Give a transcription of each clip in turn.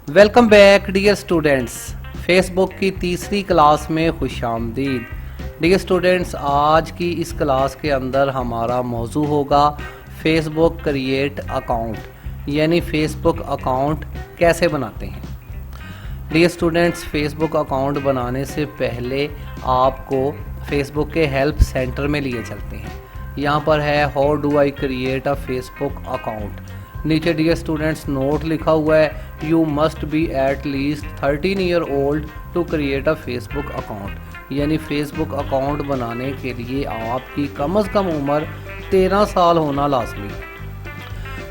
Welcome back dear students. Facebook की तीसरी class में खुशामदीद। डियर स्टूडेंट्स, आज की इस क्लास के अंदर हमारा मौजू होगा फेसबुक क्रिएट अकाउंट, यानी फेसबुक अकाउंट कैसे बनाते हैं। डियर स्टूडेंट्स, फेसबुक अकाउंट बनाने से पहले आपको फेसबुक के हेल्प सेंटर में लिए चलते हैं। यहाँ पर है how do I create a Facebook account. नीचे डियर स्टूडेंट्स नोट लिखा हुआ है you must be at least 13 year old to create a Facebook account, यानी फेसबुक अकाउंट बनाने के लिए आपकी कम से कम उम्र 13 साल होना लाजमी।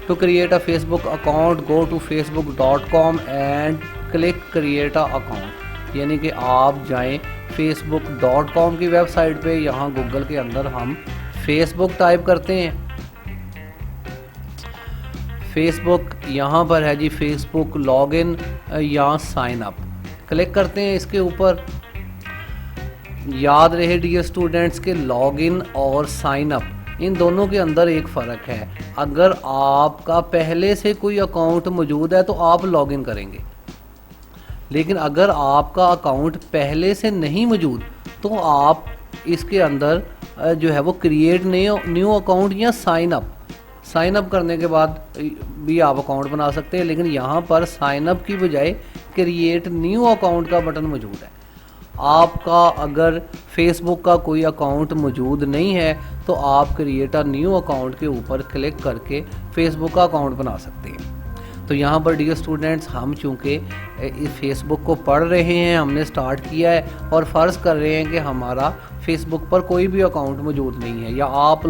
To create a Facebook account go to facebook.com and click create a account, यानी कि आप जाएं facebook.com की वेबसाइट पे। यहाँ गूगल के अंदर हम फेसबुक टाइप करते हैं, फेसबुक यहाँ पर है जी, फेसबुक लॉगिन या साइन अप क्लिक करते हैं इसके ऊपर। याद रहे डियर स्टूडेंट्स के लॉगिन और साइन अप इन दोनों के अंदर एक फ़र्क है। अगर आपका पहले से कोई अकाउंट मौजूद है तो आप लॉगिन करेंगे, लेकिन अगर आपका अकाउंट पहले से नहीं मौजूद तो आप इसके अंदर जो है वो क्रिएट न्यू अकाउंट या साइन अप करने के बाद भी आप अकाउंट बना सकते हैं। लेकिन यहाँ पर साइन अप की बजाय क्रिएट न्यू अकाउंट का बटन मौजूद है। आपका अगर फेसबुक का कोई अकाउंट मौजूद नहीं है तो आप क्रिएट अ न्यू अकाउंट के ऊपर क्लिक करके फेसबुक का अकाउंट बना सकते हैं। तो यहाँ पर डियर स्टूडेंट्स, हम चूँकि फेसबुक को पढ़ रहे हैं, हमने स्टार्ट किया है और फ़र्ज़ कर रहे हैं कि हमारा फेसबुक पर कोई भी अकाउंट मौजूद नहीं है, या आप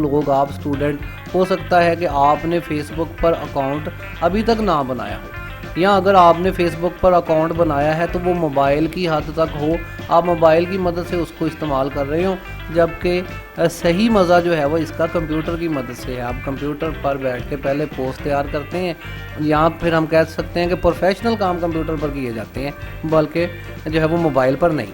स्टूडेंट हो सकता है कि आपने फेसबुक पर अकाउंट अभी तक ना बनाया हो, या अगर आपने फेसबुक पर अकाउंट बनाया है तो वो मोबाइल की हद तक हो, आप मोबाइल की मदद से उसको इस्तेमाल कर रहे हो, जबकि सही मज़ा जो है वो इसका कंप्यूटर की मदद से है। आप कंप्यूटर पर बैठ के पहले पोस्ट तैयार करते हैं, या फिर हम कह सकते हैं कि प्रोफेशनल काम कंप्यूटर पर किए जाते हैं, बल्कि जो है वो मोबाइल पर नहीं।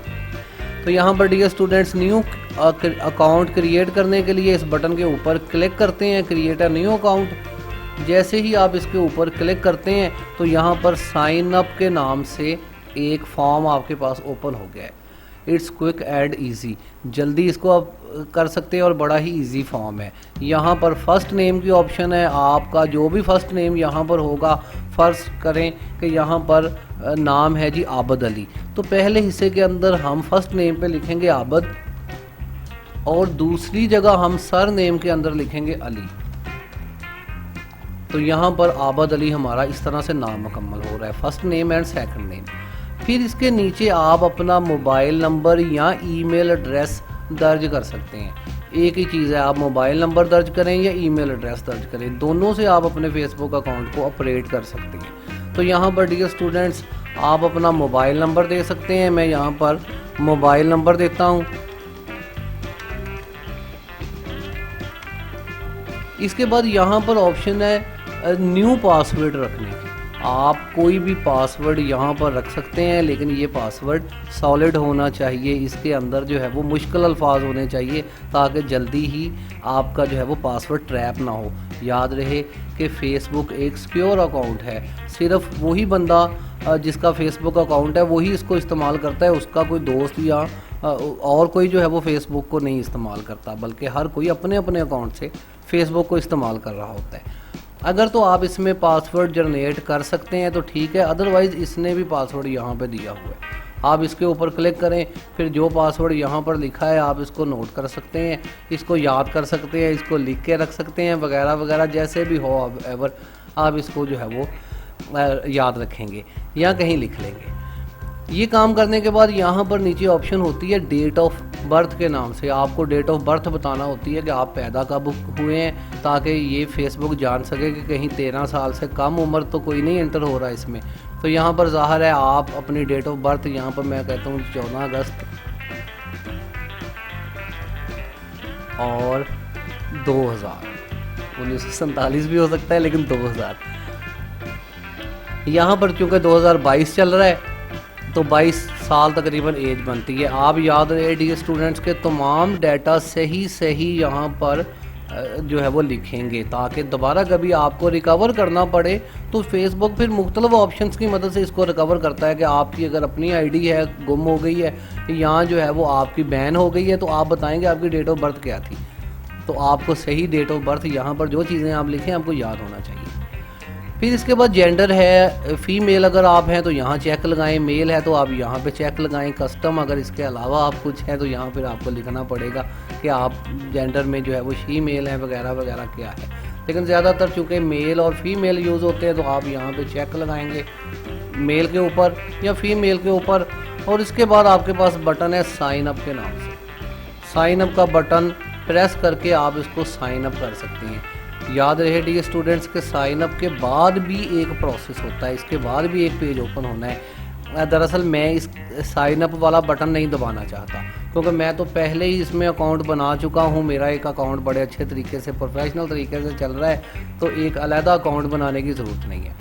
तो यहाँ पर dear students new account create करने के लिए इस बटन के ऊपर क्लिक करते हैं, क्रिएट अ न्यू अकाउंट। जैसे ही आप इसके ऊपर क्लिक करते हैं तो यहाँ पर साइन अप के नाम से एक फॉर्म आपके पास ओपन हो गया है। इट्स क्विक एंड इजी, जल्दी इसको आप कर सकते हैं और बड़ा ही इजी फॉर्म है। यहाँ पर फर्स्ट नेम की ऑप्शन है, आपका जो भी फर्स्ट नेम यहाँ पर होगा, फ़र्ज़ करें कि यहाँ पर नाम है जी आबद अली, तो पहले हिस्से के अंदर हम फर्स्ट नेम पे लिखेंगे आबद और दूसरी जगह हम सर नेम के अंदर लिखेंगे अली। तो यहाँ पर आबद अली हमारा इस तरह से नाम मुकम्मल हो रहा है, first name and second name. फिर इसके नीचे आप अपना मोबाइल नंबर या ईमेल एड्रेस दर्ज कर सकते हैं। एक ही चीज़ है, आप मोबाइल नंबर दर्ज करें या ईमेल एड्रेस दर्ज करें, दोनों से आप अपने फेसबुक अकाउंट को ऑपरेट कर सकते हैं। तो यहाँ पर डियर स्टूडेंट्स, आप अपना मोबाइल नंबर दे सकते हैं। मैं यहाँ पर मोबाइल नंबर देता हूँ। इसके बाद यहाँ पर ऑप्शन है न्यू पासवर्ड रखने की। आप कोई भी पासवर्ड यहाँ पर रख सकते हैं, लेकिन ये पासवर्ड सॉलिड होना चाहिए, इसके अंदर जो है वो मुश्किल अल्फाज होने चाहिए ताकि जल्दी ही आपका जो है वो पासवर्ड ट्रैप ना हो। याद रहे कि फेसबुक एक सिक्योर अकाउंट है, सिर्फ वही बंदा जिसका फेसबुक अकाउंट है वही इसको इस्तेमाल करता है, उसका कोई दोस्त या और कोई जो है वो फेसबुक को नहीं इस्तेमाल करता, बल्कि हर कोई अपने अपने अकाउंट से फेसबुक को इस्तेमाल कर रहा होता है। अगर तो आप इसमें पासवर्ड जनरेट कर सकते हैं तो ठीक है, अदरवाइज़ इसने भी पासवर्ड यहाँ पे दिया हुआ है। आप इसके ऊपर क्लिक करें, फिर जो पासवर्ड यहाँ पर लिखा है आप इसको नोट कर सकते हैं, इसको याद कर सकते हैं, इसको लिख के रख सकते हैं, वगैरह वगैरह, जैसे भी हो एवर आप इसको जो है वो याद रखेंगे या कहीं लिख लेंगे। ये काम करने के बाद यहाँ पर नीचे ऑप्शन होती है डेट ऑफ बर्थ के नाम से। आपको डेट ऑफ बर्थ बताना होती है कि आप पैदा कब हुए हैं, ताकि ये फेसबुक जान सके कि कहीं 13 साल से कम उम्र तो कोई नहीं एंटर हो रहा है इसमें। तो यहाँ पर ज़ाहिर है आप अपनी डेट ऑफ बर्थ, यहाँ पर मैं कहता हूँ 14 अगस्त और 2000, 1947 भी हो सकता है लेकिन 2000। यहाँ पर चूँकि 2022 चल रहा है तो 22 साल तकरीबन एज बनती है। आप याद रहे डियर स्टूडेंट्स के तमाम डाटा सही यहाँ पर जो है वो लिखेंगे, ताकि दोबारा कभी आपको रिकवर करना पड़े तो फेसबुक फिर मुख्तलिफ ऑप्शंस की मदद से इसको रिकवर करता है कि आपकी अगर अपनी आईडी है गुम हो गई है या जो है वो आपकी बैन हो गई है, तो आप बताएंगे आपकी डेट ऑफ बर्थ क्या थी, तो आपको सही डेट ऑफ बर्थ यहाँ पर जो चीज़ें आप लिखें आपको याद होना चाहिए। फिर इसके बाद जेंडर है, फ़ीमेल अगर आप हैं तो यहाँ चेक लगाएं, मेल है तो आप यहाँ पे चेक लगाएं, कस्टम अगर इसके अलावा आप कुछ हैं तो यहाँ फिर आपको लिखना पड़ेगा कि आप जेंडर में जो है वो फ़ीमेल हैं वगैरह वगैरह क्या है। लेकिन ज़्यादातर चूँकि मेल और फीमेल यूज़ होते हैं तो आप यहाँ पे चेक लगाएंगे मेल के ऊपर या फीमेल के ऊपर। और इसके बाद आपके पास बटन है साइन अप के नाम से। साइन अप का बटन प्रेस करके आप इसको साइन अप कर सकते हैं। याद रहे डियर स्टूडेंट्स के साइन अप के बाद भी एक प्रोसेस होता है, इसके बाद भी एक पेज ओपन होना है। दरअसल मैं इस साइन अप वाला बटन नहीं दबाना चाहता क्योंकि मैं तो पहले ही इसमें अकाउंट बना चुका हूँ, मेरा एक अकाउंट बड़े अच्छे तरीके से प्रोफेशनल तरीके से चल रहा है, तो एक अलहदा अकाउंट बनाने की ज़रूरत नहीं है।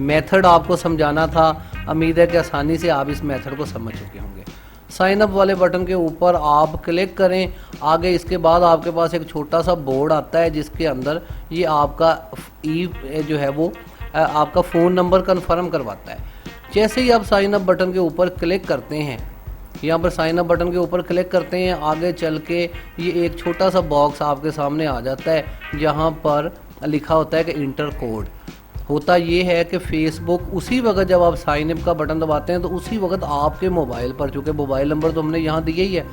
मेथड आपको समझाना था, उम्मीद है कि आसानी से आप इस मेथड को समझ चुके होंगे। साइन अप वाले बटन के ऊपर आप क्लिक करें। आगे इसके बाद आपके पास एक छोटा सा बोर्ड आता है जिसके अंदर ये आपका जो है वो आपका फ़ोन नंबर कन्फर्म करवाता है। जैसे ही आप साइन अप बटन के ऊपर क्लिक करते हैं, यहाँ पर साइन अप बटन के ऊपर क्लिक करते हैं, आगे चल के ये एक छोटा सा बॉक्स आपके सामने आ जाता है जहाँ पर लिखा होता है कि इंटर कोड। होता ये है कि फेसबुक उसी वक्त जब आप साइन अप का बटन दबाते हैं तो उसी वक्त आपके मोबाइल पर, चूँकि मोबाइल नंबर तो हमने यहाँ दिया ही है,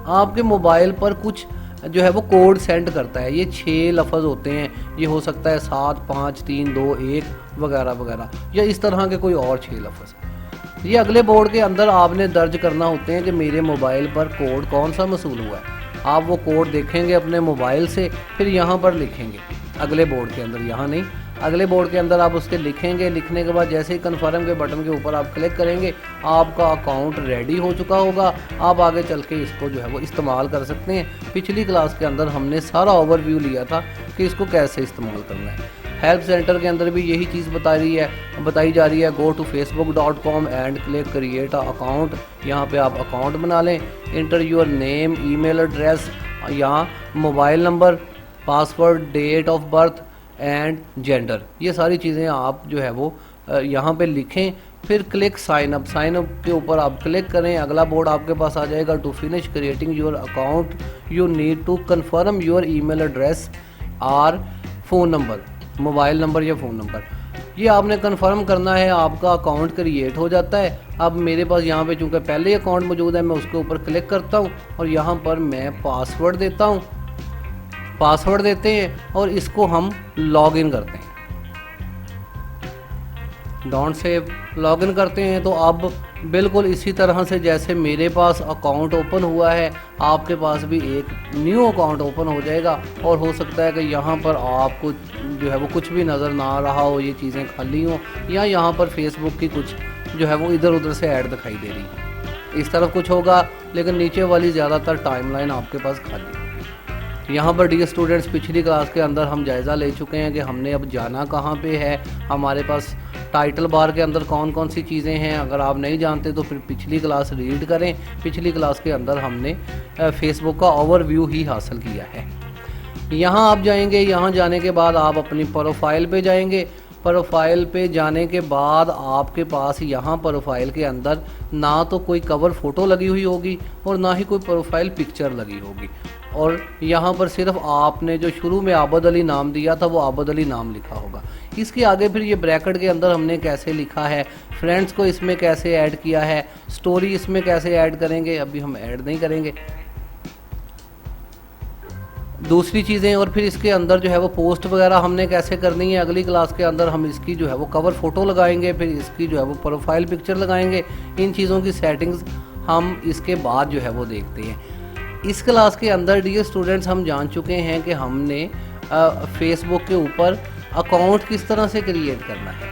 आपके मोबाइल पर कुछ जो है वो कोड सेंड करता है। ये 6 लफ्ज़ होते हैं, ये हो सकता है 7 5 3 2 1 वगैरह वगैरह, या इस तरह के कोई और 6 लफ्ज़। ये अगले बोर्ड के अंदर आपने दर्ज करना होते हैं कि मेरे मोबाइल पर कोड कौन सा मसूल हुआ है। आप वो कोड देखेंगे अपने मोबाइल से, फिर यहाँ पर लिखेंगे अगले बोर्ड के अंदर, यहाँ नहीं अगले बोर्ड के अंदर आप उसके लिखेंगे। लिखने के बाद जैसे ही कन्फर्म के बटन के ऊपर आप क्लिक करेंगे आपका अकाउंट रेडी हो चुका होगा। आप आगे चल के इसको जो है वो इस्तेमाल कर सकते हैं। पिछली क्लास के अंदर हमने सारा ओवरव्यू लिया था कि इसको कैसे इस्तेमाल करना है। हेल्प सेंटर के अंदर भी यही चीज़ बताई जा रही है। Go to facebook.com and click create account. यहाँ पे आप अकाउंट बना लें। Enter your name, email address या mobile number, password, date of birth and gender, ये सारी चीज़ें आप जो है वो यहाँ पे लिखें। फिर click sign up. Sign up के ऊपर आप क्लिक करें, अगला बोर्ड आपके पास आ जाएगा। To finish creating your account you need to confirm your email address और फ़ोन नंबर, मोबाइल नंबर या फ़ोन नंबर, ये आपने कन्फर्म करना है। आपका अकाउंट क्रिएट हो जाता है। अब मेरे पास यहाँ पे चूँकि पहले ही अकाउंट मौजूद है, मैं उसके ऊपर क्लिक करता हूँ और यहाँ पर मैं पासवर्ड देता हूँ। पासवर्ड देते हैं और इसको हम लॉगिन करते हैं। डोंट सेव, लॉगिन करते हैं। तो अब बिल्कुल इसी तरह से जैसे मेरे पास अकाउंट ओपन हुआ है, आपके पास भी एक न्यू अकाउंट ओपन हो जाएगा। और हो सकता है कि यहाँ पर आपको जो है वो कुछ भी नज़र ना आ रहा हो, ये चीज़ें खाली हों, या यहाँ पर फेसबुक की कुछ जो है वो इधर उधर से ऐड दिखाई दे रही है। इस तरफ कुछ होगा लेकिन नीचे वाली ज़्यादातर टाइमलाइन आपके पास खाली है। यहाँ पर डियर स्टूडेंट्स पिछली क्लास के अंदर हम जायज़ा ले चुके हैं कि हमने अब जाना कहाँ पे है। हमारे पास टाइटल बार के अंदर कौन कौन सी चीज़ें हैं, अगर आप नहीं जानते तो फिर पिछली क्लास रीड करें। पिछली क्लास के अंदर हमने फेसबुक का ओवरव्यू ही हासिल किया है। यहाँ आप जाएंगे, यहाँ जाने के बाद आप अपनी प्रोफाइल पे जाएंगे। प्रोफाइल पे जाने के बाद आपके पास यहाँ प्रोफाइल के अंदर ना तो कोई कवर फ़ोटो लगी हुई होगी और ना ही कोई प्रोफाइल पिक्चर लगी होगी। और यहाँ पर सिर्फ आपने जो शुरू में आबद अली नाम दिया था वो आबद अली नाम लिखा होगा। इसके आगे फिर ये ब्रैकेट के अंदर हमने कैसे लिखा है, फ्रेंड्स को इसमें कैसे ऐड किया है, स्टोरी इसमें कैसे ऐड करेंगे, अभी हम ऐड नहीं करेंगे, दूसरी चीज़ें। और फिर इसके अंदर जो है वो पोस्ट वगैरह हमने कैसे करनी है, अगली क्लास के अंदर हम इसकी जो है वो कवर फ़ोटो लगाएंगे, फिर इसकी जो है वो प्रोफाइल पिक्चर लगाएंगे। इन चीज़ों की सेटिंग्स हम इसके बाद जो है वो देखते हैं। इस क्लास के अंदर डियर स्टूडेंट्स हम जान चुके हैं कि हमने फेसबुक के ऊपर अकाउंट किस तरह से क्रिएट करना है।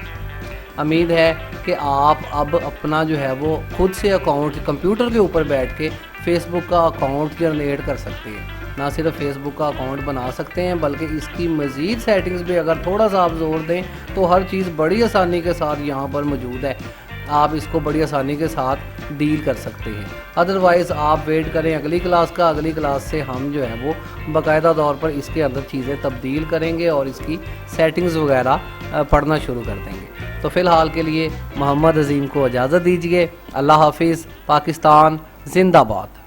उम्मीद है कि आप अब अपना जो है वो खुद से अकाउंट कंप्यूटर के ऊपर बैठ के फेसबुक का अकाउंट जनरेट कर सकते हैं। ना सिर्फ फेसबुक का अकाउंट बना सकते हैं बल्कि इसकी मज़ीद सेटिंग्स भी अगर थोड़ा सा आप जोर दें तो हर चीज़ बड़ी आसानी के साथ यहाँ पर मौजूद है। आप इसको बड़ी आसानी के साथ डील कर सकते हैं। अदरवाइज़ आप वेट करें अगली क्लास का, अगली क्लास से हम जो है वो बाकायदा तौर पर इसके अंदर चीज़ें तब्दील करेंगे और इसकी सेटिंग्स वगैरह पढ़ना शुरू कर देंगे। तो फ़िलहाल के लिए मोहम्मद अज़ीम को इजाज़त दीजिए। अल्लाह हाफिज़। पाकिस्तान जिंदाबाद।